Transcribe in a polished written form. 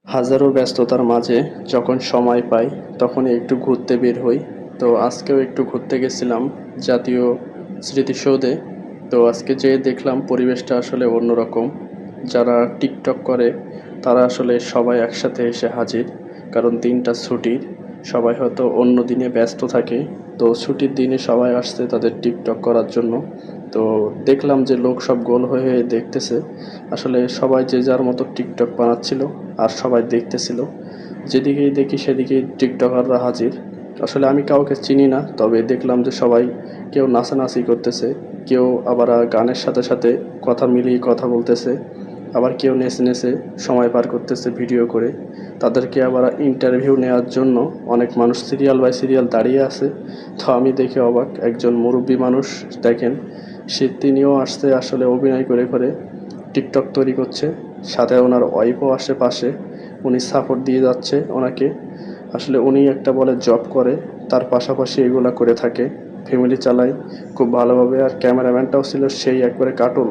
হাজারো ব্যস্ততার মাঝে যখন সময় পাই তখনই একটু ঘুরতে বের হই। তো আজকেও একটু ঘুরতে গেছিলাম জাতীয় স্মৃতিসৌধে। তো আজকে যেয়ে দেখলাম পরিবেশটা আসলে অন্যরকম। যারা টিকটক করে তারা আসলে সবাই একসাথে এসে হাজির। কারণ দিনটা ছুটির, সবাই হয়তো অন্য দিনে ব্যস্ত থাকে। তো ছুটির দিনে সবাই আসছে তাদের টিকটক করার জন্য। তো দেখলাম যে লোক সব গোল হয়ে হয়ে দেখতেছে। আসলে সবাই যে যার মতো টিকটক বানাচ্ছিল আর সবাই দেখতেছিল। যেদিকেই দেখি সেদিকেই টিকটকাররা হাজির। আসলে আমি কাউকে চিনি না, তবে দেখলাম যে সবাই কেউ নাচানাচি করতেছে, কেউ আবার গানের সাথে সাথে কথা মিলিয়ে কথা বলতেছে, আবার কেউ নেচে নেচে সময় পার করতেছে ভিডিও করে। তাদেরকে আবার ইন্টারভিউ নেওয়ার জন্য অনেক মানুষ সিরিয়াল বাই সিরিয়াল দাঁড়িয়ে আছে। তো আমি দেখে অবাক, একজন মুরব্বী মানুষ দেখেন, তিনিও আসছে আসলে অভিনয় করে করে টিকটক তৈরি করছে। সাথে ওনার ওয়াইফও আসে পাশে, উনি সাপোর্ট দিয়ে যাচ্ছে ওনাকে। আসলে উনি একটা বলে জব করে, তার পাশাপাশি এগুলা করে থাকে, ফ্যামিলি চালায় খুব ভালোভাবে। আর ক্যামেরাম্যানটাও ছিল সেই একবারে কাটল।